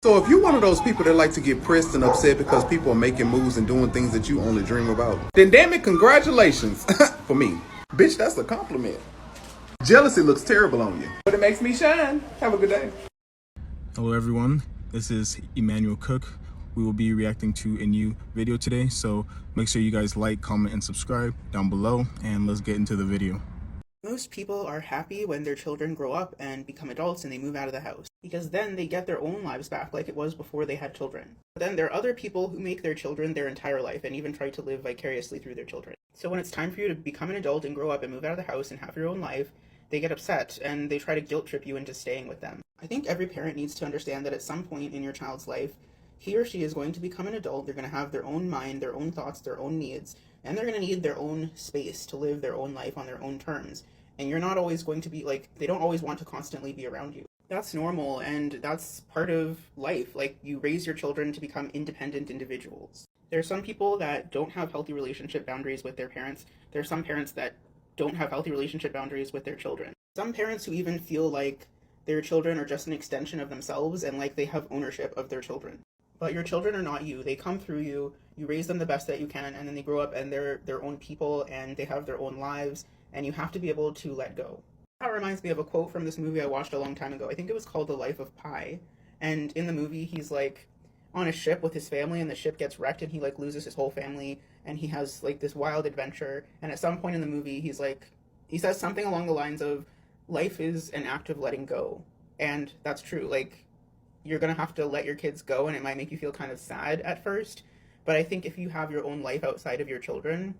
So if you're one of those people that like to get pressed and upset because people are making moves and doing things that you only dream about, then damn it, congratulations. For me. Bitch, that's a compliment. Jealousy looks terrible on you, but it makes me shine. Have a good day. Hello everyone, this is Emmanuel Cook. We will be reacting to a new video today, so make sure you guys like, comment, and subscribe down below, and let's get into the video. Most people are happy when their children grow up and become adults and they move out of the house, because then they get their own lives back like it was before they had children. But then there are other people who make their children their entire life and even try to live vicariously through their children. So when it's time for you to become an adult and grow up and move out of the house and have your own life, they get upset and they try to guilt trip you into staying with them. I think every parent needs to understand that at some point in your child's life, he or she is going to become an adult. They're going to have their own mind, their own thoughts, their own needs, and they're going to need their own space to live their own life on their own terms. And you're not always going to be they don't always want to constantly be around you. That's normal, and that's part of life. You raise your children to become independent individuals. There are some people that don't have healthy relationship boundaries with their parents. There are some parents that don't have healthy relationship boundaries with their children. Some parents who even feel like their children are just an extension of themselves and like they have ownership of their children. But your children are not you. They come through you, you raise them the best that you can, and then they grow up and they're their own people and they have their own lives, and you have to be able to let go. That reminds me of a quote from this movie I watched a long time ago. I think it was called The Life of Pi. And in the movie, he's on a ship with his family, and the ship gets wrecked, and he loses his whole family, and he has this wild adventure. And at some point in the movie, he says something along the lines of, life is an act of letting go. And that's true. You're gonna have to let your kids go, and it might make you feel kind of sad at first. But I think if you have your own life outside of your children,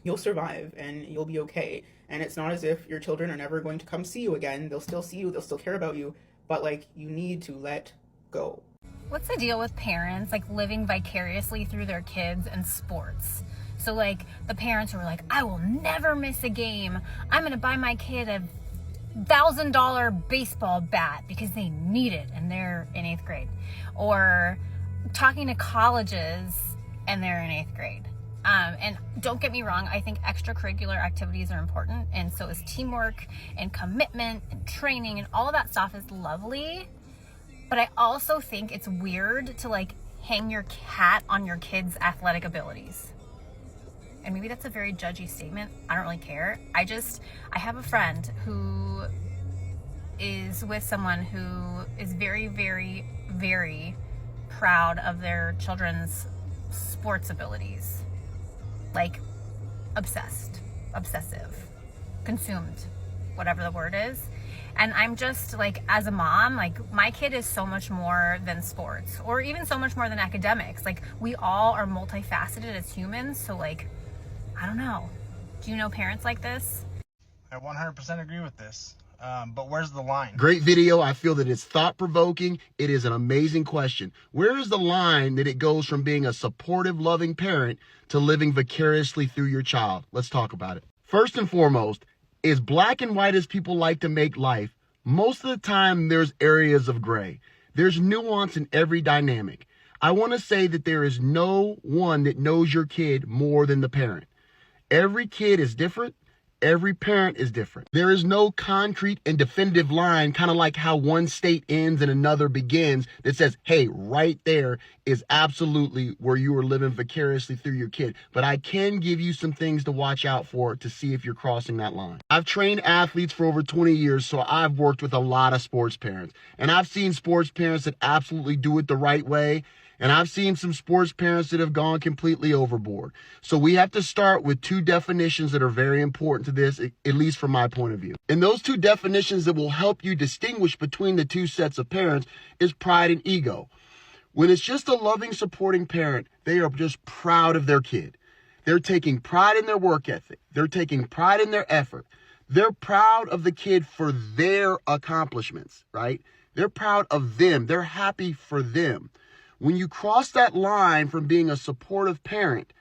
you'll survive and you'll be okay. And it's not as if your children are never going to come see you again. They'll still see you, they'll still care about you, but you need to let go. What's the deal with parents living vicariously through their kids and sports? So the parents who are I will never miss a game. I'm gonna buy my kid a $1,000 baseball bat because they need it and they're in 8th grade. Or talking to colleges and they're in 8th grade. And don't get me wrong, I think extracurricular activities are important, and so is teamwork and commitment and training, and all of that stuff is lovely. But I also think it's weird to hang your hat on your kids' athletic abilities. And maybe that's a very judgy statement. I don't really care. I have a friend who is with someone who is very, very, very proud of their children's sports abilities. Obsessed, obsessive, consumed, whatever the word is. And I'm just as a mom, my kid is so much more than sports, or even so much more than academics. We all are multifaceted as humans. So I don't know. Do you know parents like this? I 100% agree with this. But where's the line? Great video. I feel that it's thought-provoking. It is an amazing question. Where is the line that it goes from being a supportive, loving parent to living vicariously through your child? Let's talk about it. First and foremost, as black and white as people like to make life, most of the time there's areas of gray. There's nuance in every dynamic. I want to say that there is no one that knows your kid more than the parent. Every kid is different. Every parent is different. There is no concrete and definitive line, kind of like how one state ends and another begins, that says, hey, right there is absolutely where you are living vicariously through your kid. But I can give you some things to watch out for to see if you're crossing that line. I've trained athletes for over 20 years, so I've worked with a lot of sports parents. And I've seen sports parents that absolutely do it the right way. And I've seen some sports parents that have gone completely overboard. So we have to start with two definitions that are very important to this, at least from my point of view. And those two definitions that will help you distinguish between the two sets of parents is pride and ego. When it's just a loving, supporting parent, they are just proud of their kid. They're taking pride in their work ethic. They're taking pride in their effort. They're proud of the kid for their accomplishments, right? They're proud of them. They're happy for them. When you cross that line from being a supportive parent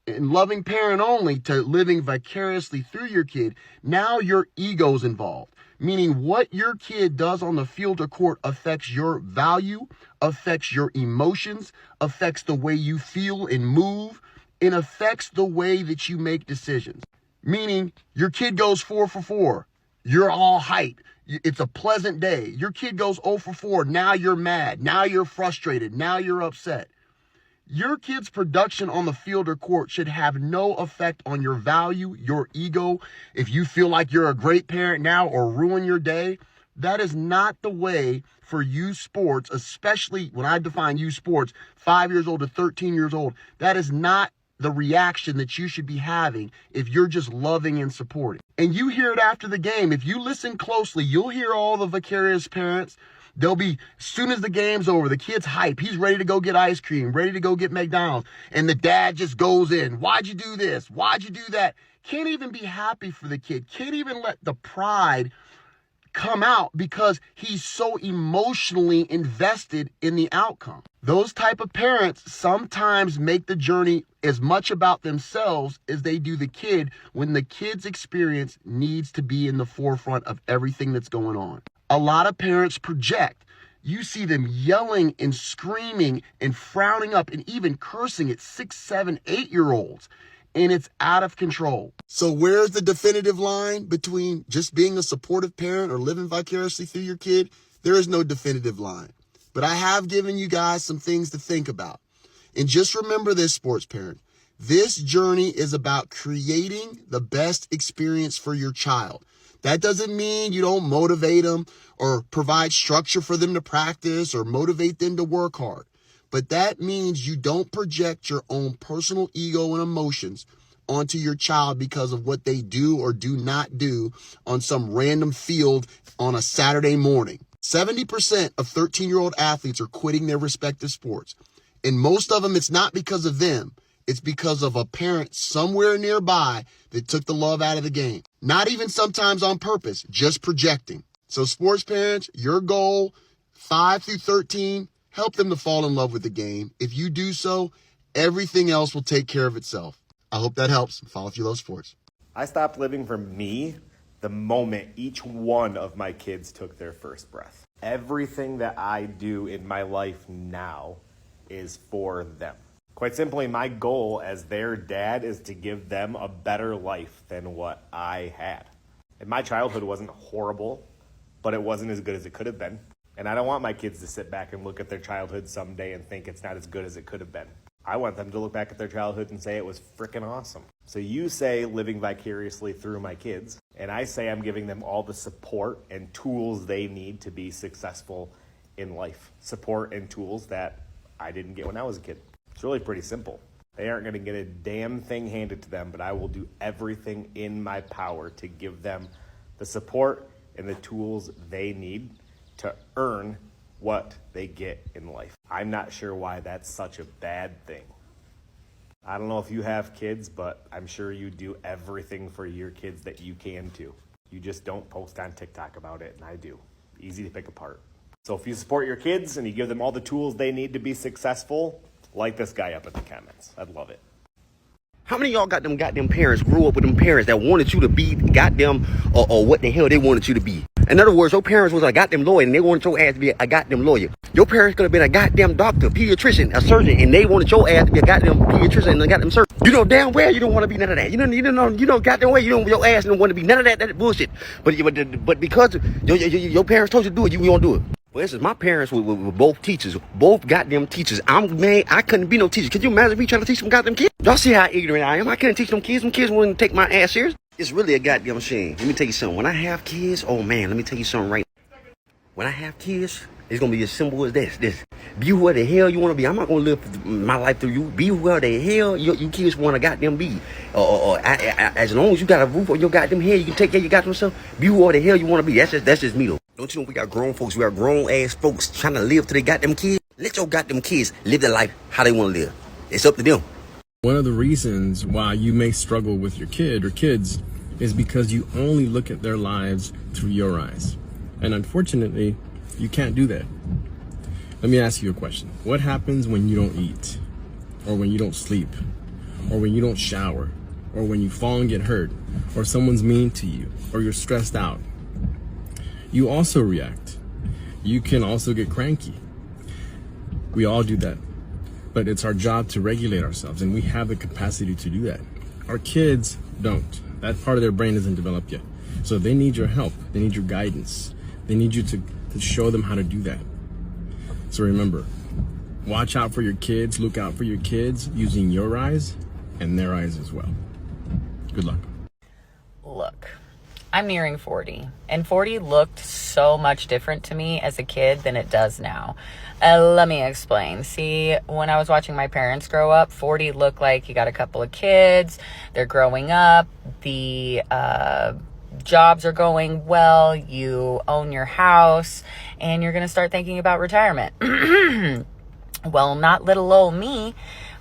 and loving parent only to living vicariously through your kid, now your ego's involved. Meaning what your kid does on the field or court affects your value, affects your emotions, affects the way you feel and move, and affects the way that you make decisions. Meaning your kid goes 4 for 4. You're all hype. It's a pleasant day. Your kid goes 0 for 4. Now you're mad. Now you're frustrated. Now you're upset. Your kid's production on the field or court should have no effect on your value, your ego. If you feel like you're a great parent now or ruin your day, that is not the way for youth sports, especially when I define youth sports, 5 years old to 13 years old. That is not the reaction that you should be having if you're just loving and supporting. And you hear it after the game. If you listen closely, you'll hear all the vicarious parents. They'll be, as soon as the game's over, the kid's hype. He's ready to go get ice cream, ready to go get McDonald's. And the dad just goes in. Why'd you do this? Why'd you do that? Can't even be happy for the kid. Can't even let the pride come out because he's so emotionally invested in the outcome. Those type of parents sometimes make the journey as much about themselves as they do the kid, when the kid's experience needs to be in the forefront of everything that's going on. A lot of parents project. You see them yelling and screaming and frowning up and even cursing at 6, 7, 8-year-olds. And it's out of control. So where's the definitive line between just being a supportive parent or living vicariously through your kid? There is no definitive line. But I have given you guys some things to think about. And just remember this, sports parent. This journey is about creating the best experience for your child. That doesn't mean you don't motivate them or provide structure for them to practice or motivate them to work hard. But that means you don't project your own personal ego and emotions onto your child because of what they do or do not do on some random field on a Saturday morning. 70% of 13-year-old athletes are quitting their respective sports. And most of them, it's not because of them. It's because of a parent somewhere nearby that took the love out of the game. Not even sometimes on purpose, just projecting. So sports parents, your goal, 5 through 13, help them to fall in love with the game. If you do so, everything else will take care of itself. I hope that helps. Follow if you love sports. I stopped living for me the moment each one of my kids took their first breath. Everything that I do in my life now is for them. Quite simply, my goal as their dad is to give them a better life than what I had. And my childhood wasn't horrible, but it wasn't as good as it could have been. And I don't want my kids to sit back and look at their childhood someday and think it's not as good as it could have been. I want them to look back at their childhood and say it was freaking awesome. So you say living vicariously through my kids, and I say I'm giving them all the support and tools they need to be successful in life. Support and tools that I didn't get when I was a kid. It's really pretty simple. They aren't going to get a damn thing handed to them, but I will do everything in my power to give them the support and the tools they need to earn what they get in life. I'm not sure why that's such a bad thing. I don't know if you have kids, but I'm sure you do everything for your kids that you can too. You just don't post on TikTok about it, and I do. Easy to pick apart. So if you support your kids and you give them all the tools they need to be successful, light this guy up in the comments. I'd love it. How many of y'all got them goddamn parents, grew up with them parents that wanted you to be goddamn or what the hell they wanted you to be? In other words, your parents was a goddamn lawyer and they wanted your ass to be a goddamn lawyer. Your parents could have been a goddamn doctor, pediatrician, a surgeon, and they wanted your ass to be a goddamn pediatrician and a goddamn surgeon. You know damn well you don't want to be none of that. You know goddamn well your ass don't want to be none of that bullshit. But because your parents told you to do it, you won't do it. For instance, my parents were both teachers, both goddamn teachers. I couldn't be no teacher. Could you imagine me trying to teach some goddamn kids? Y'all see how ignorant I am? I couldn't teach them kids. Them kids wouldn't take my ass serious. It's really a goddamn shame. Let me tell you something. When I have kids, oh man, let me tell you something right now. When I have kids, it's going to be as simple as this. Be whoever the hell you want to be. I'm not going to live my life through you. Be whoever the hell you kids want to goddamn be. As long as you got a roof on your goddamn head, you can take care of your goddamn self. Be whoever the hell you want to be. That's just me though. Don't you know we got grown folks, we got grown ass folks trying to live to their goddamn kids? Let your goddamn kids live their life how they want to live. It's up to them. One of the reasons why you may struggle with your kid or kids is because you only look at their lives through your eyes. And unfortunately, you can't do that. Let me ask you a question. What happens when you don't eat? Or when you don't sleep? Or when you don't shower? Or when you fall and get hurt? Or someone's mean to you? Or you're stressed out? You also react. You can also get cranky. We all do that. But it's our job to regulate ourselves, and we have the capacity to do that. Our kids don't. That part of their brain isn't developed yet. So they need your help. They need your guidance. They need you to show them how to do that. So remember, watch out for your kids, look out for your kids using your eyes and their eyes as well. Good luck. Look, I'm nearing 40, and 40 looked so much different to me as a kid than it does now. Let me explain. See, when I was watching my parents grow up, 40 looked like you got a couple of kids, they're growing up, the jobs are going well, you own your house, and you're going to start thinking about retirement. Well, not little old me.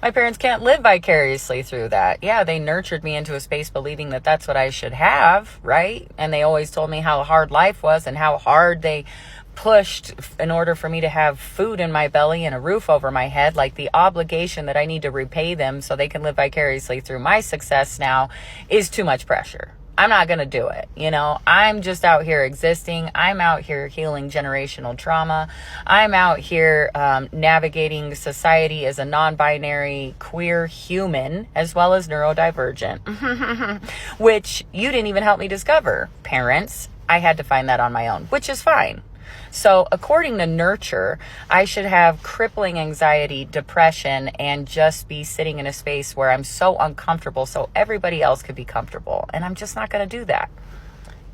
My parents can't live vicariously through that. Yeah, they nurtured me into a space believing that that's what I should have, right? And they always told me how hard life was and how hard they pushed in order for me to have food in my belly and a roof over my head, like the obligation that I need to repay them so they can live vicariously through my success now is too much pressure. I'm not going to do it. You know, I'm just out here existing. I'm out here healing generational trauma. I'm out here navigating society as a non-binary queer human, as well as neurodivergent, which you didn't even help me discover, parents. I had to find that on my own, which is fine. So according to Nurture, I should have crippling anxiety, depression, and just be sitting in a space where I'm so uncomfortable so everybody else could be comfortable. And I'm just not going to do that.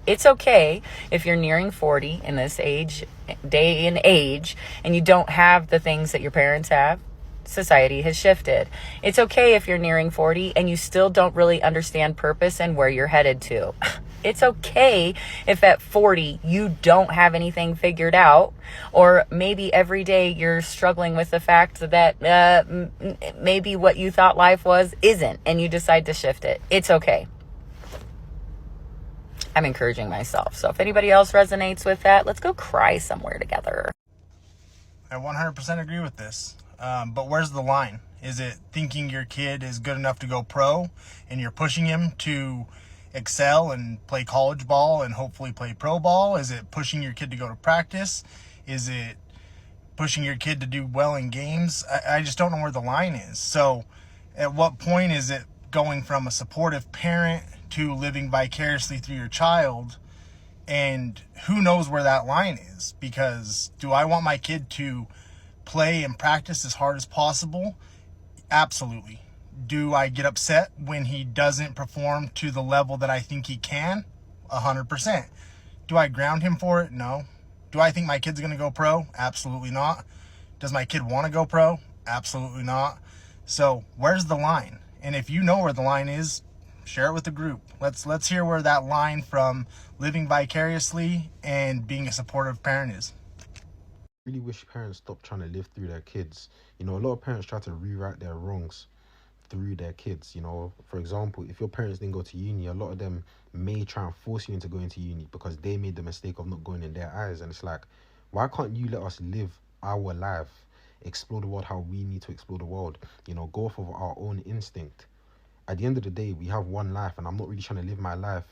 It's okay if you're nearing 40 in this day and age, and you don't have the things that your parents have. Society has shifted. It's okay if you're nearing 40 and you still don't really understand purpose and where you're headed to. It's okay if at 40 you don't have anything figured out, or maybe every day you're struggling with the fact that maybe what you thought life was isn't, and you decide to shift it. It's okay. I'm encouraging myself. So if anybody else resonates with that, let's go cry somewhere together. I 100% agree with this. But where's the line? Is it thinking your kid is good enough to go pro and you're pushing him to excel and play college ball and hopefully play pro ball? Is it pushing your kid to go to practice? Is it pushing your kid to do well in games? I just don't know where the line is. So at what point is it going from a supportive parent to living vicariously through your child? And who knows where that line is? Because do I want my kid to play and practice as hard as possible? Absolutely. Do I get upset when he doesn't perform to the level that I think he can? 100%. Do I ground him for it? No. Do I think my kid's going to go pro? Absolutely not. Does my kid want to go pro? Absolutely not. So where's the line? And if you know where the line is, share it with the group. Let's hear where that line from living vicariously and being a supportive parent is. I really wish parents stopped trying to live through their kids. You know, a lot of parents try to rewrite their wrongs through their kids. You know, for example, if your parents didn't go to uni, a lot of them may try and force you into going to uni because they made the mistake of not going in their eyes. And it's like, why can't you let us live our life, explore the world how we need to explore the world, you know, go off of our own instinct? At the end of the day, we have one life, and I'm not really trying to live my life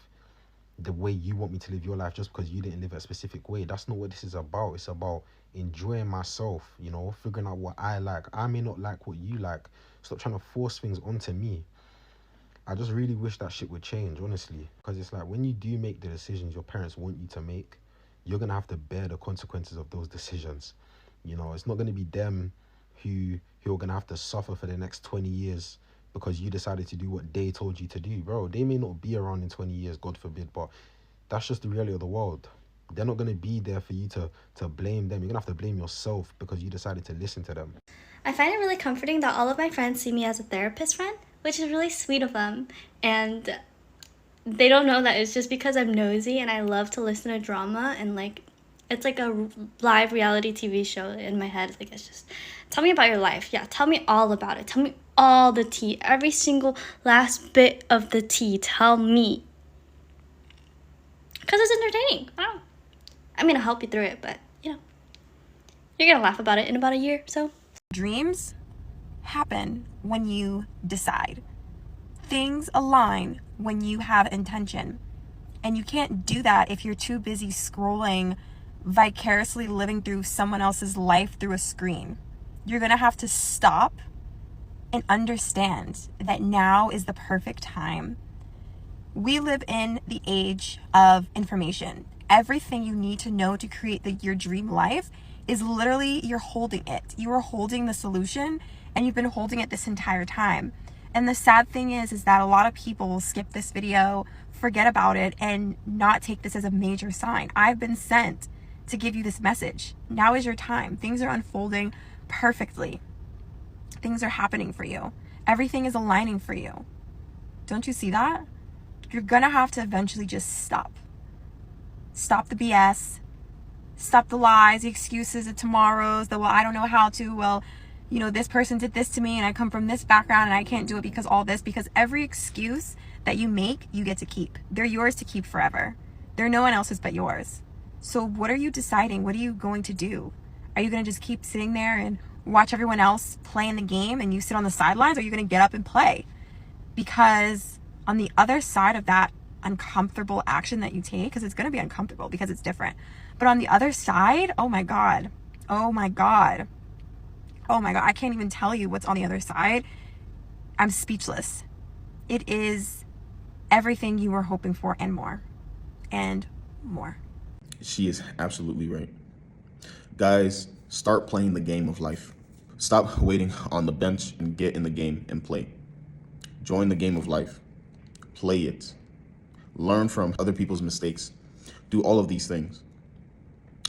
the way you want me to live your life just because you didn't live a specific way. That's not what this is about. It's about enjoying myself, you know, figuring out what I like. I may not like what you like. Stop trying to force things onto me. I just really wish that shit would change, honestly, because it's like when you do make the decisions your parents want you to make, you're gonna have to bear the consequences of those decisions. You know, it's not gonna be them who are gonna have to suffer for the next 20 years because you decided to do what they told you to do. Bro, they may not be around in 20 years, God forbid, but that's just the reality of the world. They're not going to be there for you to blame them. You're going to have to blame yourself because you decided to listen to them. I find it really comforting that all of my friends see me as a therapist friend, which is really sweet of them. And they don't know that it's just because I'm nosy and I love to listen to drama, and like it's like a live reality TV show in my head. Like, it's just, tell me about your life. Yeah, tell me all about it. Tell me all the tea. Every single last bit of the tea. Tell me. Because it's entertaining. Wow. I'm going to help you through it, but, you know, you're going to laugh about it in about a year, so. Dreams happen when you decide. Things align when you have intention. And you can't do that if you're too busy scrolling, vicariously living through someone else's life through a screen. You're going to have to stop and understand that now is the perfect time We live in the age of information. Everything you need to know to create your dream life is literally, you're holding it. You are holding the solution, and you've been holding it this entire time. And the sad thing is that a lot of people will skip this video, forget about it, and not take this as a major sign. I've been sent to give you this message. Now is your time. Things are unfolding perfectly. Things are happening for you. Everything is aligning for you. Don't you see that? You're gonna have to eventually just stop. Stop the BS. Stop the lies, the excuses, the tomorrows, the, well, I don't know how to, well, you know, this person did this to me and I come from this background and I can't do it because all this, because every excuse that you make, you get to keep. They're yours to keep forever. They're no one else's but yours. So what are you deciding? What are you going to do? Are you going to just keep sitting there and watch everyone else play in the game and you sit on the sidelines? Or are you going to get up and play? Because on the other side of that uncomfortable action that you take, because it's going to be uncomfortable because it's different, but on the other side, oh my God, oh my God, oh my God, I can't even tell you what's on the other side. I'm speechless. It is everything you were hoping for and more, and more. She is absolutely right. Guys, start playing the game of life. Stop waiting on the bench and get in the game and play. Join the game of life. Play it. Learn from other people's mistakes. Do all of these things.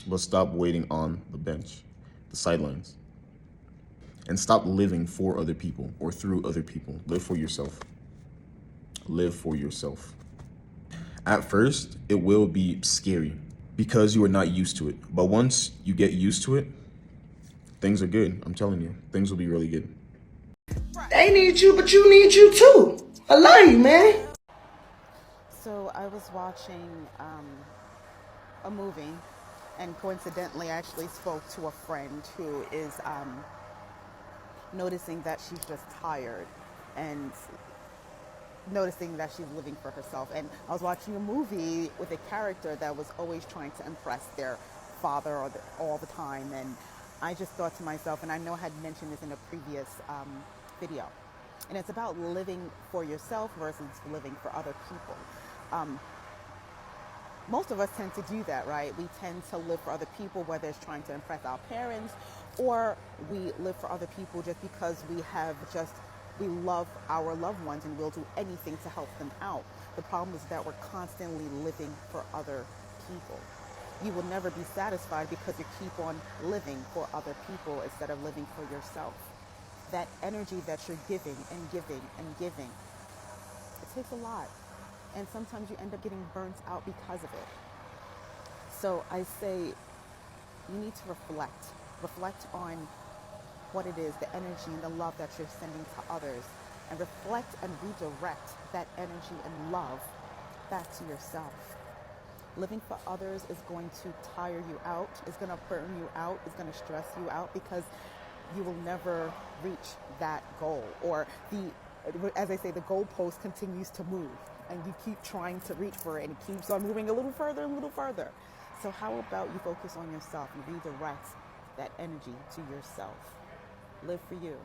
But stop waiting on the bench, the sidelines. And stop living for other people or through other people. Live for yourself. Live for yourself. At first, it will be scary because you are not used to it. But once you get used to it, things are good. I'm telling you, things will be really good. They need you, but you need you too. I love you, man. So I was watching a movie, and coincidentally I actually spoke to a friend who is noticing that she's just tired and noticing that she's living for herself. And I was watching a movie with a character that was always trying to impress their father all the time. And I just thought to myself, and I know I had mentioned this in a previous video, and it's about living for yourself versus living for other people. Most of us tend to do that, right? We tend to live for other people, whether it's trying to impress our parents, or we live for other people just because we love our loved ones and we'll do anything to help them out. The problem is that we're constantly living for other people. You will never be satisfied because you keep on living for other people instead of living for yourself. That energy that you're giving and giving and giving, it takes a lot. And sometimes you end up getting burnt out because of it. So I say you need to reflect. Reflect on what it is, the energy and the love that you're sending to others. And reflect and redirect that energy and love back to yourself. Living for others is going to tire you out, is going to burn you out, is going to stress you out, because you will never reach that goal. Or as I say, the goalpost continues to move. And you keep trying to reach for it, and it keeps on moving a little further and a little further. So how about you focus on yourself? You redirect that energy to yourself. Live for you.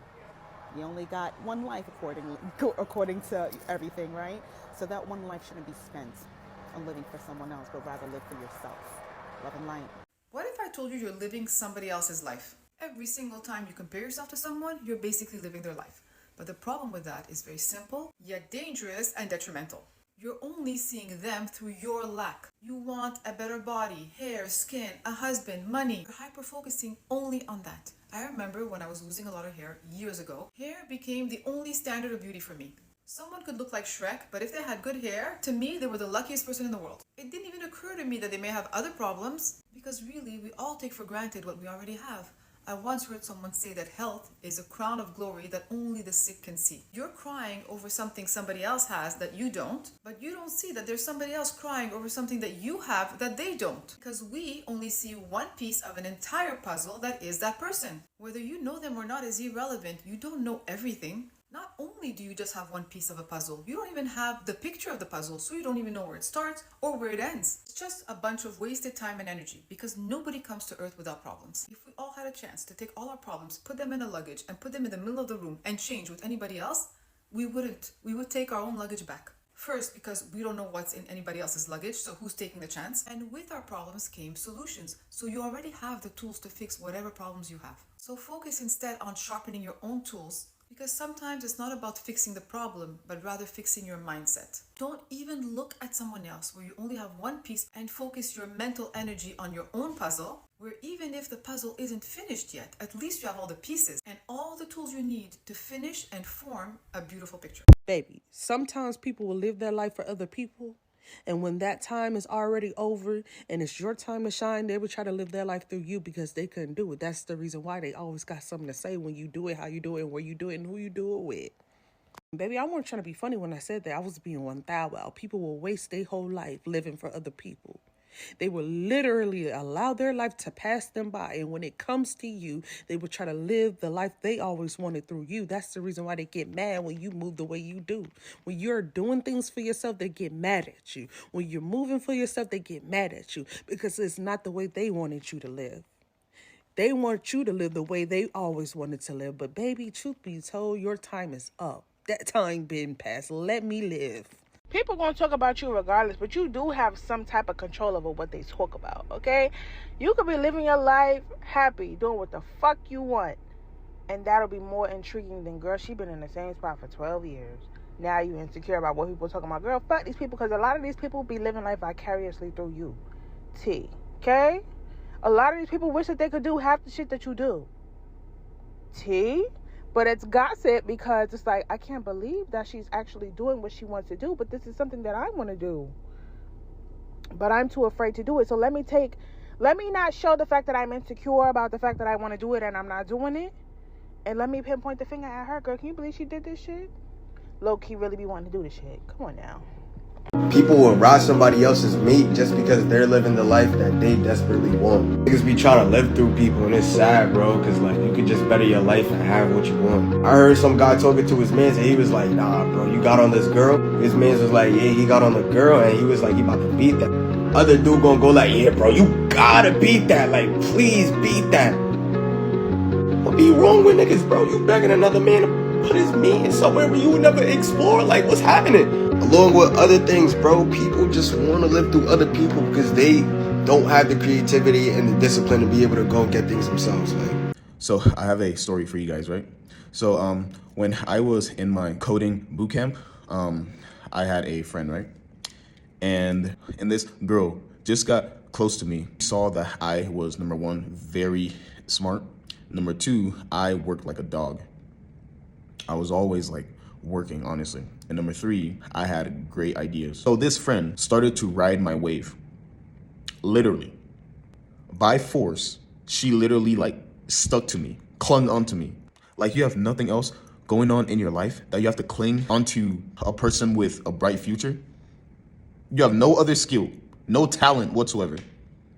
You only got one life according to everything, right? So that one life shouldn't be spent on living for someone else, but rather live for yourself. Love and light. What if I told you you're living somebody else's life? Every single time you compare yourself to someone, you're basically living their life. But the problem with that is very simple, yet dangerous and detrimental. You're only seeing them through your lack. You want a better body, hair, skin, a husband, money. You're hyper-focusing only on that. I remember when I was losing a lot of hair years ago, hair became the only standard of beauty for me. Someone could look like Shrek, but if they had good hair, to me, they were the luckiest person in the world. It didn't even occur to me that they may have other problems, because really, we all take for granted what we already have. I once heard someone say that health is a crown of glory that only the sick can see. You're crying over something somebody else has that you don't, but you don't see that there's somebody else crying over something that you have that they don't. Because we only see one piece of an entire puzzle that is that person. Whether you know them or not is irrelevant. You don't know everything. Not only do you just have one piece of a puzzle, you don't even have the picture of the puzzle, so you don't even know where it starts or where it ends. It's just a bunch of wasted time and energy, because nobody comes to Earth without problems. If we all had a chance to take all our problems, put them in a luggage, and put them in the middle of the room and change with anybody else, we wouldn't. We would take our own luggage back. First, because we don't know what's in anybody else's luggage, so who's taking the chance? And with our problems came solutions, so you already have the tools to fix whatever problems you have. So focus instead on sharpening your own tools, because sometimes it's not about fixing the problem, but rather fixing your mindset. Don't even look at someone else where you only have one piece and focus your mental energy on your own puzzle, where even if the puzzle isn't finished yet, at least you have all the pieces and all the tools you need to finish and form a beautiful picture. Baby, sometimes people will live their life for other people, and when that time is already over and it's your time to shine, they will try to live their life through you because they couldn't do it. That's the reason why they always got something to say when you do it, how you do it, and where you do it, and who you do it with. Baby, I wasn't trying to be funny when I said that. I was being 1,000. People will waste their whole life living for other people. They will literally allow their life to pass them by. And when it comes to you, they will try to live the life they always wanted through you. That's the reason why they get mad when you move the way you do. When you're doing things for yourself, they get mad at you. When you're moving for yourself, they get mad at you because it's not the way they wanted you to live. They want you to live the way they always wanted to live. But baby, truth be told, your time is up. That time been passed. Let me live. People gonna talk about you regardless, but you do have some type of control over what they talk about, okay? You could be living your life happy, doing what the fuck you want, and that'll be more intriguing than, girl, she been in the same spot for 12 years. Now you insecure about what people talking about. Girl, fuck these people, because a lot of these people be living life vicariously through you. T, okay? A lot of these people wish that they could do half the shit that you do. T? But it's gossip because it's like, I can't believe that she's actually doing what she wants to do, but this is something that I want to do. But I'm too afraid to do it. So let me not show the fact that I'm insecure about the fact that I want to do it and I'm not doing it. And let me pinpoint the finger at her. Girl, can you believe she did this shit? Low-key really be wanting to do this shit. Come on now. People will ride somebody else's meat just because they're living the life that they desperately want. Niggas be trying to live through people, and it's sad, bro, because like you could just better your life and have what you want. I heard some guy talking to his man and he was like, nah, bro, you got on this girl? His man was like, yeah, he got on the girl, and he was like, he about to beat that. Other dude gonna go like, yeah, bro, you gotta beat that. Like, please beat that. What be wrong with niggas, bro? You begging another man to put his meat in somewhere where you would never explore? Like, what's happening? Along with other things, bro, people just want to live through other people because they don't have the creativity and the discipline to be able to go and get things themselves. Like, so I have a story for you guys, right? So when I was in my coding boot camp, I had a friend, right? And this girl just got close to me, saw that I was, number one, very smart. Number two, I worked like a dog. I was always like working, honestly. And number three, I had great ideas. So this friend started to ride my wave. Literally. By force, she literally like stuck to me, clung onto me. Like you have nothing else going on in your life that you have to cling onto a person with a bright future. You have no other skill, no talent whatsoever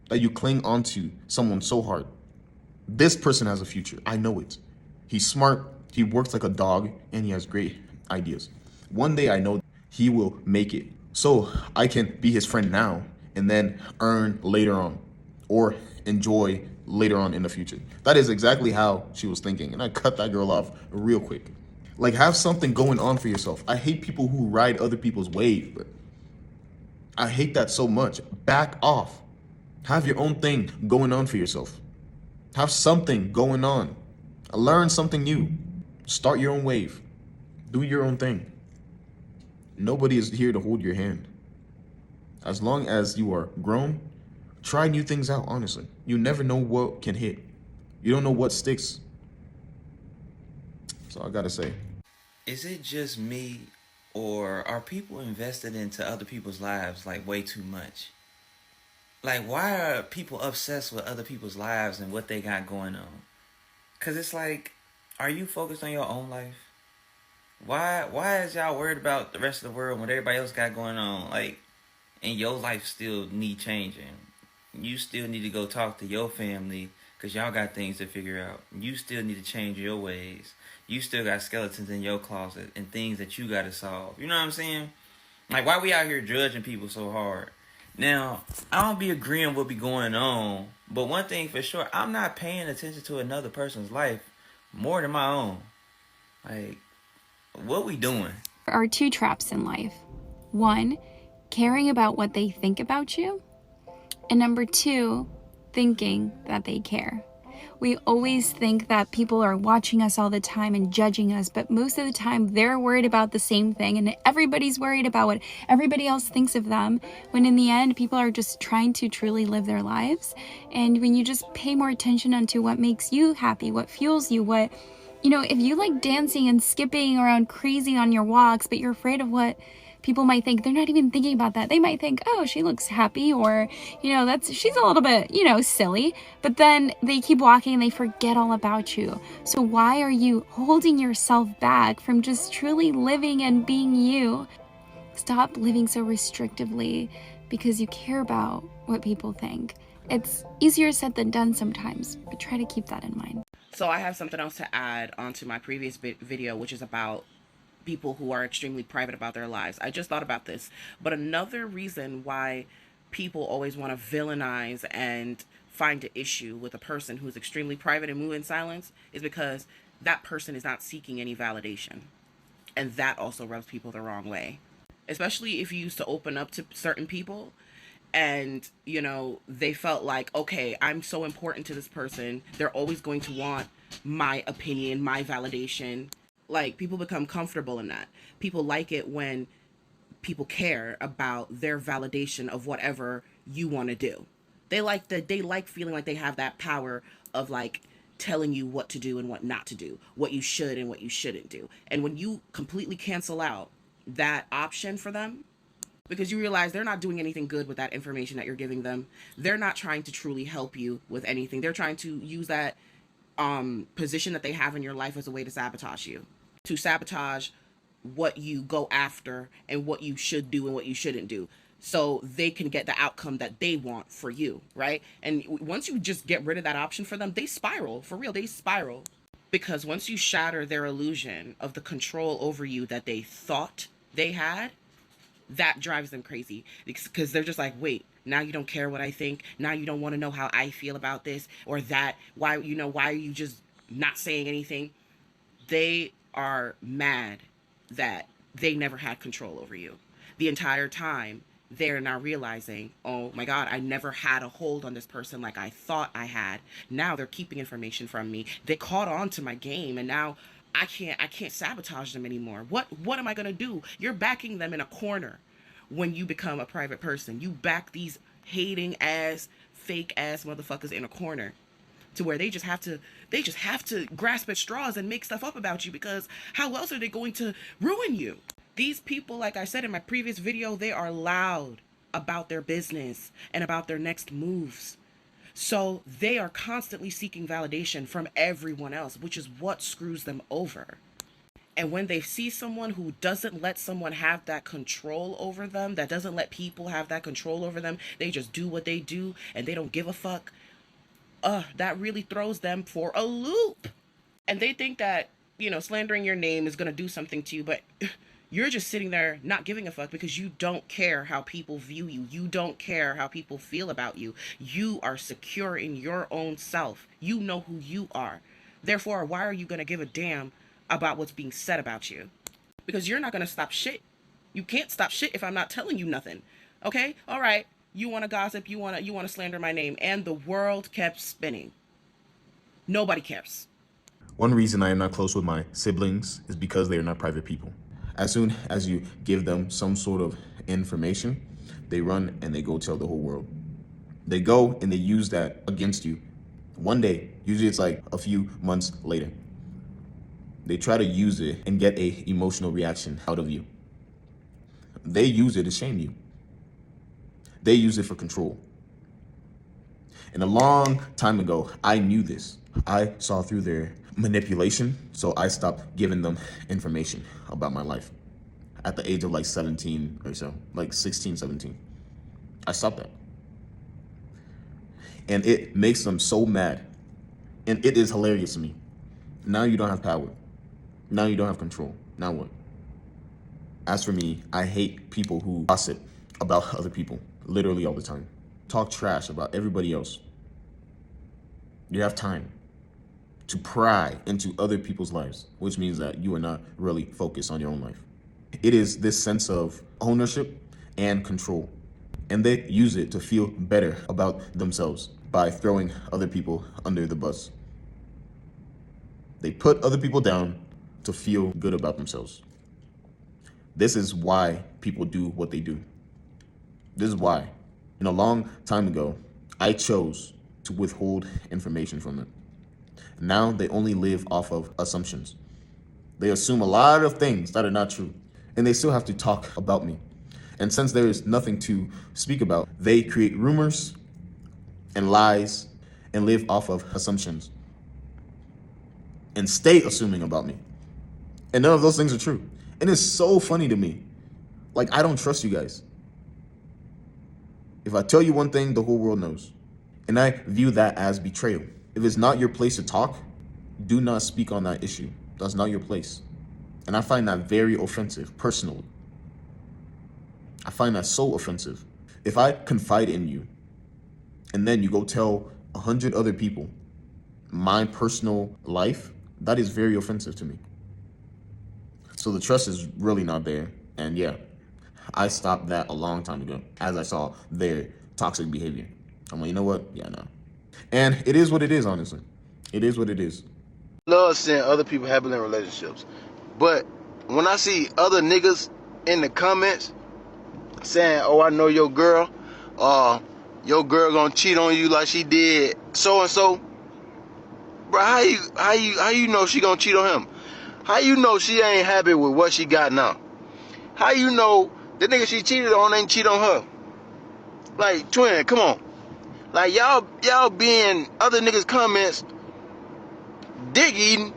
that you cling onto someone so hard. This person has a future. I know it. He's smart, he works like a dog, and he has great ideas. One day I know he will make it. So I can be his friend now and then earn later on or enjoy later on in the future. That is exactly how she was thinking. And I cut that girl off real quick. Like, have something going on for yourself. I hate people who ride other people's wave, but I hate that so much. Back off. Have your own thing going on for yourself. Have something going on. Learn something new. Start your own wave. Do your own thing. Nobody is here to hold your hand. As long as you are grown, try new things out, honestly. You never know what can hit. You don't know what sticks. That's all I gotta say. Is it just me, or are people invested into other people's lives like way too much? Like, why are people obsessed with other people's lives and what they got going on? Because it's like, are you focused on your own life? Why is y'all worried about the rest of the world when everybody else got going on? Like, and your life still need changing. You still need to go talk to your family because y'all got things to figure out. You still need to change your ways. You still got skeletons in your closet and things that you got to solve. You know what I'm saying? Like, why we out here judging people so hard? Now, I don't be agreeing with what be going on, but one thing for sure, I'm not paying attention to another person's life more than my own. Like, what we doing? There are two traps in life. One, caring about what they think about you. And number two, thinking that they care. We always think that people are watching us all the time and judging us, but most of the time they're worried about the same thing, and everybody's worried about what everybody else thinks of them, when in the end, people are just trying to truly live their lives. And when you just pay more attention onto what makes you happy, what fuels you, what, you know, if you like dancing and skipping around crazy on your walks, but you're afraid of what people might think, they're not even thinking about that. They might think, oh, she looks happy, or, you know, she's a little bit, you know, silly. But then they keep walking and they forget all about you. So why are you holding yourself back from just truly living and being you? Stop living so restrictively because you care about what people think. It's easier said than done sometimes, but try to keep that in mind. So I have something else to add onto my previous video, which is about people who are extremely private about their lives. I just thought about this, but another reason why people always want to villainize and find an issue with a person who's extremely private and move in silence is because that person is not seeking any validation. And that also rubs people the wrong way. Especially if you used to open up to certain people and, you know, they felt like, okay, I'm so important to this person. They're always going to want my opinion, my validation. Like, people become comfortable in that. People like it when people care about their validation of whatever you want to do. They like feeling like they have that power of like telling you what to do and what not to do, what you should and what you shouldn't do. And when you completely cancel out that option for them, because you realize they're not doing anything good with that information that you're giving them, they're not trying to truly help you with anything. They're trying to use that position that they have in your life as a way to sabotage you. To sabotage what you go after and what you should do and what you shouldn't do, so they can get the outcome that they want for you, right? And once you just get rid of that option for them, they spiral, for real, they spiral. Because once you shatter their illusion of the control over you that they thought they had, that drives them crazy, because they're just like, wait, now you don't care what I think, now you don't want to know how I feel about this or that, why are you just not saying anything? They are mad that they never had control over you. The entire time, they're now realizing, oh my God, I never had a hold on this person like I thought I had. Now they're keeping information from me. They caught on to my game, and now I can't sabotage them anymore. What am I gonna do? You're backing them in a corner when you become a private person. You back these hating ass, fake ass motherfuckers in a corner, to where they just have to grasp at straws and make stuff up about you, because how else are they going to ruin you? These people, like I said in my previous video, they are loud about their business and about their next moves. So they are constantly seeking validation from everyone else, which is what screws them over. And when they see someone who doesn't let someone have that control over them, that doesn't let people have that control over them, they just do what they do and they don't give a fuck, that really throws them for a loop. And they think that, you know, slandering your name is going to do something to you, but you're just sitting there not giving a fuck because you don't care how people view you. You don't care how people feel about you. You are secure in your own self. You know who you are. Therefore, why are you going to give a damn about what's being said about you? Because you're not going to stop shit. You can't stop shit if I'm not telling you nothing. Okay? All right. You want to gossip, you want to slander my name, and the world kept spinning. Nobody cares. One reason I am not close with my siblings is because they are not private people. As soon as you give them some sort of information, they run and they go tell the whole world. They go and they use that against you. One day, usually it's like a few months later, they try to use it and get a emotional reaction out of you. They use it to shame you. They use it for control. And a long time ago, I knew this. I saw through their manipulation, so I stopped giving them information about my life. At the age of like 17 or so, like 16, 17. I stopped that. And it makes them so mad. And it is hilarious to me. Now you don't have power. Now you don't have control. Now what? As for me, I hate people who gossip about other people, literally all the time. Talk trash about everybody else. You have time to pry into other people's lives, which means that you are not really focused on your own life. It is this sense of ownership and control. And they use it to feel better about themselves by throwing other people under the bus. They put other people down to feel good about themselves. This is why people do what they do. This is why. And a long time ago, I chose to withhold information from them. Now they only live off of assumptions. They assume a lot of things that are not true, and they still have to talk about me. And since there is nothing to speak about, they create rumors and lies and live off of assumptions and stay assuming about me. And none of those things are true. And it's so funny to me. Like, I don't trust you guys. If I tell you one thing, the whole world knows. And I view that as betrayal. If it's not your place to talk, do not speak on that issue. That's not your place. And I find that very offensive, personally. I find that so offensive. If I confide in you, and then you go tell 100 other people my personal life, that is very offensive to me. So the trust is really not there. And yeah, I stopped that a long time ago as I saw their toxic behavior. I'm like, you know what? Yeah, no. And it is what it is, honestly. It is what it is. Love seeing other people happy in relationships. But when I see other niggas in the comments saying, oh, I know your girl, your girl gonna cheat on you like she did so and so, bro, how you know she gonna cheat on him? How you know she ain't happy with what she got now? How you know the nigga she cheated on ain't cheat on her? Like, twin, come on. Like, y'all being other niggas' comments, dick eating,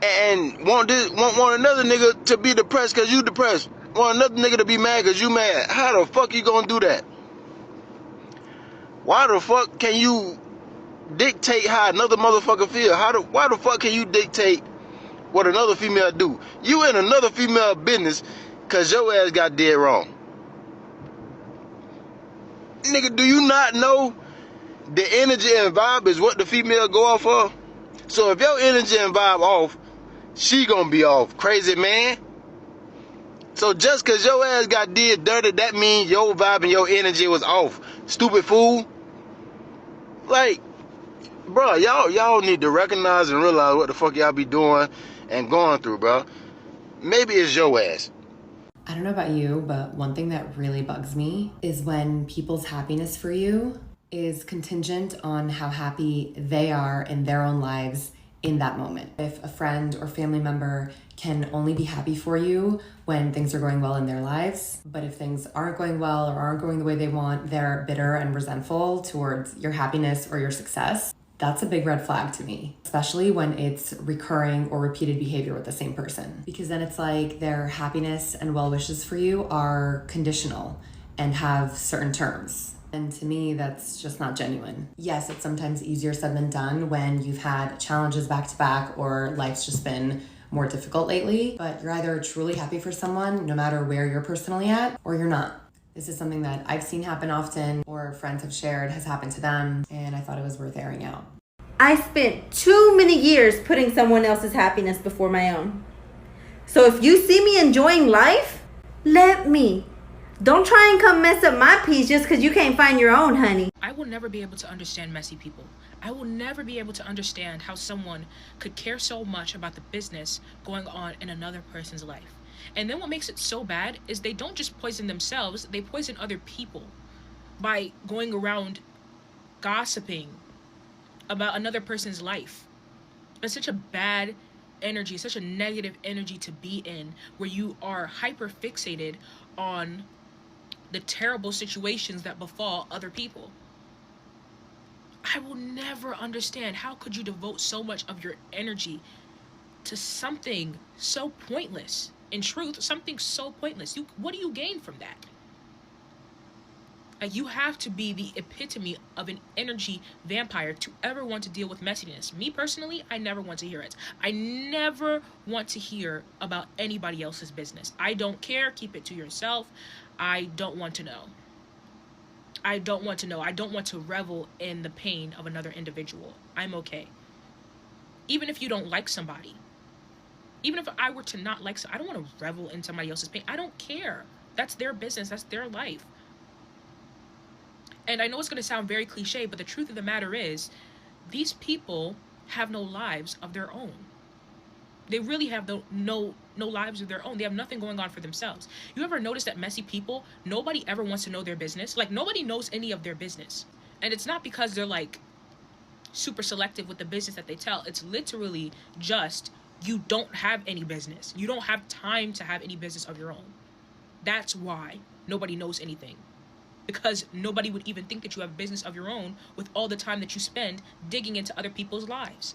and want another nigga to be depressed because you depressed. Want another nigga to be mad because you mad. How the fuck you gonna do that? Why the fuck can you dictate how another motherfucker feel? Why the fuck can you dictate what another female do? You in another female business because your ass got dead wrong. Nigga, do you not know the energy and vibe is what the female go off of? So if your energy and vibe off, she gonna be off. Crazy man. So just cause your ass got did dirty, that means your vibe and your energy was off. Stupid fool. Like, bro, y'all need to recognize and realize what the fuck y'all be doing and going through, bro. Maybe it's your ass. I don't know about you, but one thing that really bugs me is when people's happiness for you is contingent on how happy they are in their own lives in that moment. If a friend or family member can only be happy for you when things are going well in their lives, but if things aren't going well or aren't going the way they want, they're bitter and resentful towards your happiness or your success, that's a big red flag to me, especially when it's recurring or repeated behavior with the same person. Because then it's like their happiness and well wishes for you are conditional and have certain terms. And to me, that's just not genuine. Yes, it's sometimes easier said than done when you've had challenges back to back or life's just been more difficult lately, but you're either truly happy for someone, no matter where you're personally at, or you're not. This is something that I've seen happen often, or friends have shared has happened to them, and I thought it was worth airing out. I spent too many years putting someone else's happiness before my own. So if you see me enjoying life, let me. Don't try and come mess up my peace just because you can't find your own, honey. I will never be able to understand messy people. I will never be able to understand how someone could care so much about the business going on in another person's life. And then what makes it so bad is they don't just poison themselves, they poison other people by going around gossiping about another person's life. It's such a bad energy, such a negative energy to be in, where you are hyper fixated on the terrible situations that befall other people. I will never understand, how could you devote so much of your energy to something so pointless? In truth, something so pointless. What do you gain from that? Like, you have to be the epitome of an energy vampire to ever want to deal with messiness. Me personally, I never want to hear it. I never want to hear about anybody else's business. I don't care. Keep it to yourself. I don't want to know. I don't want to know. I don't want to revel in the pain of another individual. I'm okay. Even if you don't like somebody, Even if I were to not like so, I don't want to revel in somebody else's pain. I don't care. That's their business. That's their life. And I know it's going to sound very cliche, but the truth of the matter is, these people have no lives of their own. They really have no lives of their own. They have nothing going on for themselves. You ever notice that messy people, nobody ever wants to know their business? Like, nobody knows any of their business. And it's not because they're like super selective with the business that they tell. It's literally just, you don't have any business. You don't have time to have any business of your own. That's why nobody knows anything. Because nobody would even think that you have business of your own with all the time that you spend digging into other people's lives.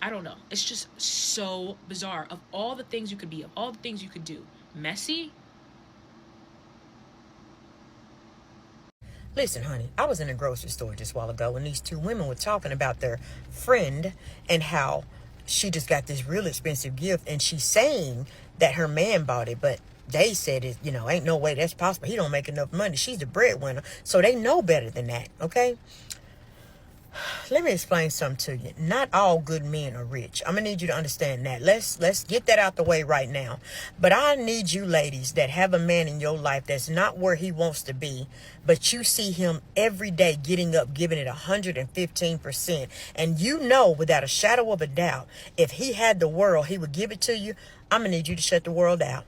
I don't know. It's just so bizarre. Of all the things you could be, of all the things you could do, messy. Listen, honey, I was in a grocery store just a while ago and these two women were talking about their friend and how she just got this real expensive gift and she's saying that her man bought it, but they said it, ain't no way that's possible. He don't make enough money. She's the breadwinner. So they know better than that, okay? Let me explain something to you. Not all good men are rich. I'm going to need you to understand that. Let's get that out the way right now. But I need you ladies that have a man in your life that's not where he wants to be, but you see him every day getting up, giving it 115%. And you know without a shadow of a doubt, if he had the world, he would give it to you. I'm going to need you to shut the world out.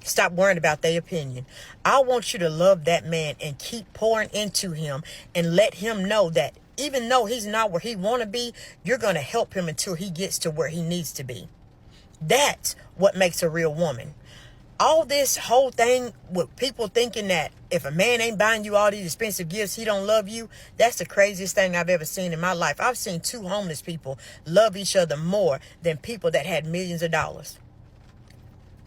Stop worrying about their opinion. I want you to love that man and keep pouring into him and let him know that even though he's not where he want to be, you're going to help him until he gets to where he needs to be. That's what makes a real woman. All this whole thing with people thinking that if a man ain't buying you all these expensive gifts, he don't love you. That's the craziest thing I've ever seen in my life. I've seen two homeless people love each other more than people that had millions of dollars.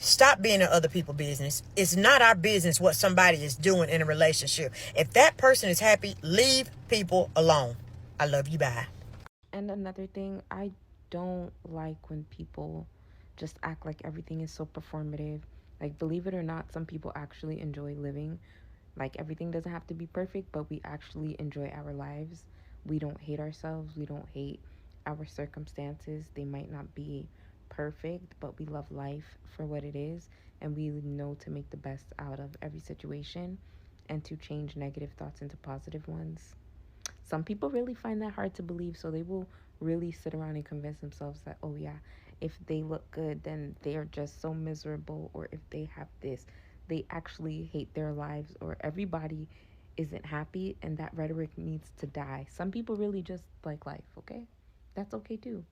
Stop being in other people's business. It's not our business what somebody is doing in a relationship. If that person is happy, leave people alone. I love you. Bye. And another thing, I don't like when people just act like everything is so performative. Like, believe it or not, some people actually enjoy living. Like, everything doesn't have to be perfect, but we actually enjoy our lives. We don't hate ourselves. We don't hate our circumstances. They might not be perfect, but we love life for what it is, and we know to make the best out of every situation and to change negative thoughts into positive ones. Some people really find that hard to believe, so they will really sit around and convince themselves that, oh yeah, if they look good, then they are just so miserable, or if they have this, they actually hate their lives, or everybody isn't happy, and that rhetoric needs to die. Some people really just like life, okay? That's okay too.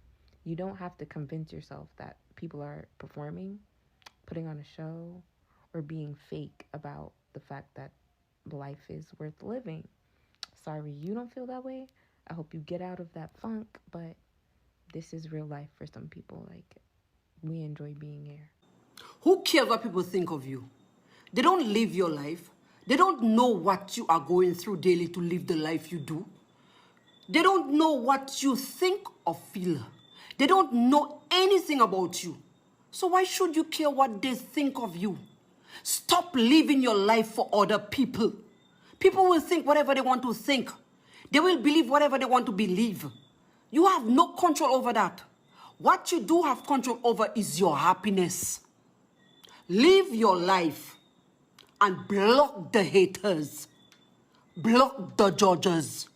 You don't have to convince yourself that people are performing, putting on a show, or being fake about the fact that life is worth living. Sorry, you don't feel that way. I hope you get out of that funk, but this is real life for some people. Like, we enjoy being here. Who cares what people think of you? They don't live your life. They don't know what you are going through daily to live the life you do. They don't know what you think or feel. They don't know anything about you. So why should you care what they think of you? Stop living your life for other people. People will think whatever they want to think. They will believe whatever they want to believe. You have no control over that. What you do have control over is your happiness. Live your life and block the haters. Block the judges.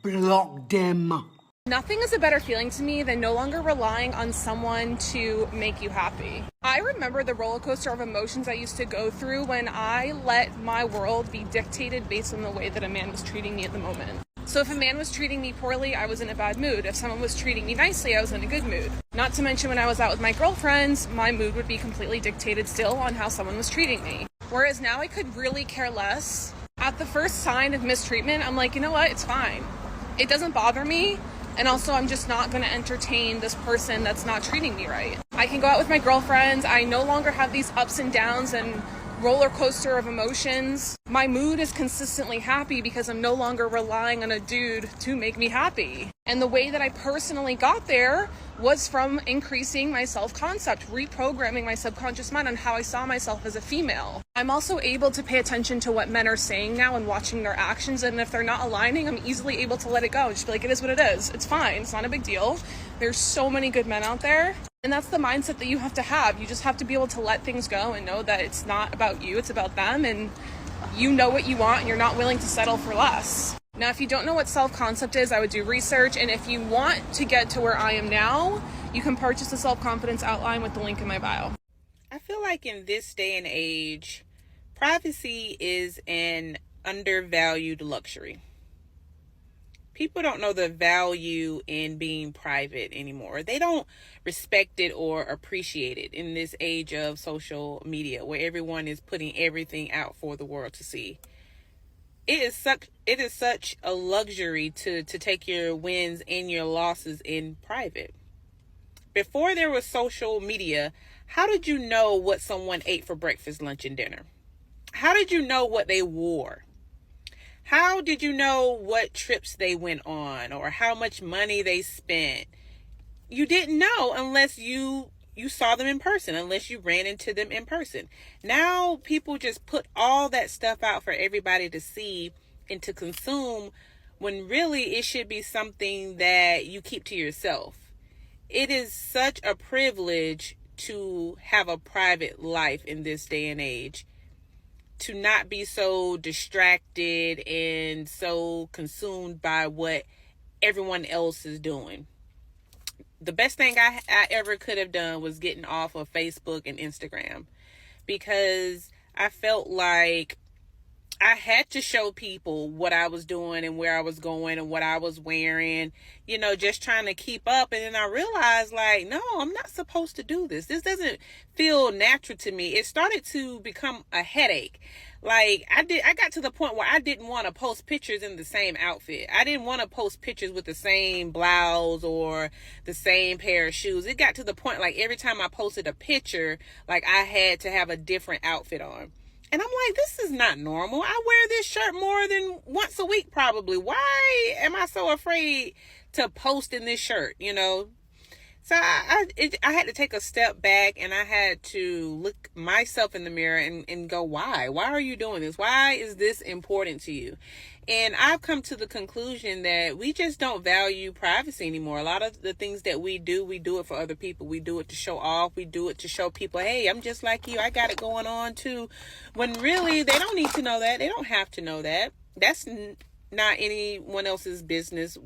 Block them. Nothing is a better feeling to me than no longer relying on someone to make you happy. I remember the roller coaster of emotions I used to go through when I let my world be dictated based on the way that a man was treating me at the moment. So if a man was treating me poorly, I was in a bad mood. If someone was treating me nicely, I was in a good mood. Not to mention when I was out with my girlfriends, my mood would be completely dictated still on how someone was treating me. Whereas now I could really care less. At the first sign of mistreatment, I'm like, you know what? It's fine. It doesn't bother me. And also, I'm just not going to entertain this person that's not treating me right. I can go out with my girlfriends. I no longer have these ups and downs and roller coaster of emotions. My mood is consistently happy because I'm no longer relying on a dude to make me happy. And the way that I personally got there was from increasing my self-concept, reprogramming my subconscious mind on how I saw myself as a female. I'm also able to pay attention to what men are saying now and watching their actions, and if they're not aligning, I'm easily able to let it go and just be like, it is what it is. It's fine. It's not a big deal. There's so many good men out there. And that's the mindset that you have to have. You just have to be able to let things go and know that it's not about you, it's about them, and you know what you want and you're not willing to settle for less. Now, if you don't know what self-concept is, I would do research, and if you want to get to where I am now, you can purchase the self-confidence outline with the link in my bio. I feel like in this day and age, privacy is an undervalued luxury. People don't know the value in being private anymore. They don't respect it or appreciate it in this age of social media where everyone is putting everything out for the world to see. It is such a luxury to take your wins and your losses in private. Before there was social media, how did you know what someone ate for breakfast, lunch, and dinner? How did you know what they wore? How did you know what trips they went on or how much money they spent? You didn't know unless you saw them in person, unless you ran into them in person. Now people just put all that stuff out for everybody to see and to consume, when really it should be something that you keep to yourself. It is such a privilege to have a private life in this day and age, to not be so distracted and so consumed by what everyone else is doing. The best thing I ever could have done was getting off of Facebook and Instagram, because I felt like I had to show people what I was doing and where I was going and what I was wearing, just trying to keep up. And then I realized, like, no, I'm not supposed to do this. This doesn't feel natural to me. It started to become a headache. Like, I got to the point where I didn't want to post pictures in the same outfit. I didn't want to post pictures with the same blouse or the same pair of shoes. It got to the point, like, every time I posted a picture, like, I had to have a different outfit on. And I'm like, this is not normal. I wear this shirt more than once a week, probably. Why am I so afraid to post in this shirt, So I had to take a step back, and I had to look myself in the mirror and go, why? Why are you doing this? Why is this important to you? And I've come to the conclusion that we just don't value privacy anymore. A lot of the things that we do it for other people. We do it to show off. We do it to show people, hey, I'm just like you. I got it going on too. When really they don't need to know that. They don't have to know that. That's not anyone else's business,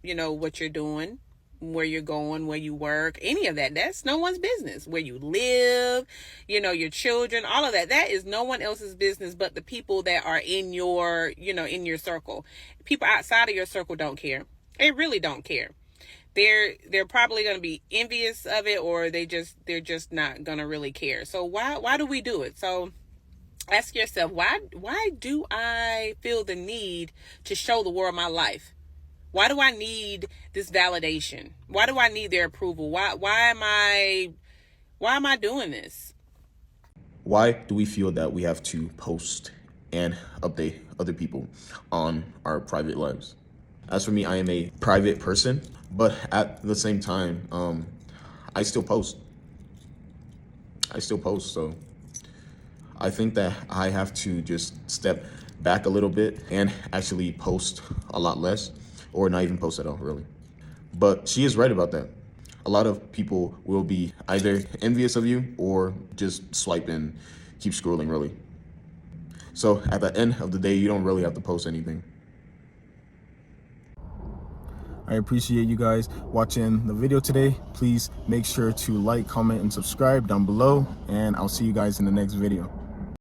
what you're doing, where you're going, where you work, any of that. That's no one's business. Where you live, your children, all of that. That is no one else's business but the people that are in your, in your circle. People outside of your circle don't care. They really don't care. They're probably going to be envious of it, or they're just not going to really care. So why do we do it? So ask yourself, why do I feel the need to show the world my life? Why do I need this validation? Why do I need their approval? Why am I doing this? Why do we feel that we have to post and update other people on our private lives? As for me, I am a private person, but at the same time, I still post. So I think that I have to just step back a little bit and actually post a lot less, or not even post at all, really. But she is right about that. A lot of people will be either envious of you or just swipe and keep scrolling, really. So at the end of the day, you don't really have to post anything. I appreciate you guys watching the video today. Please make sure to like, comment, and subscribe down below, and I'll see you guys in the next video.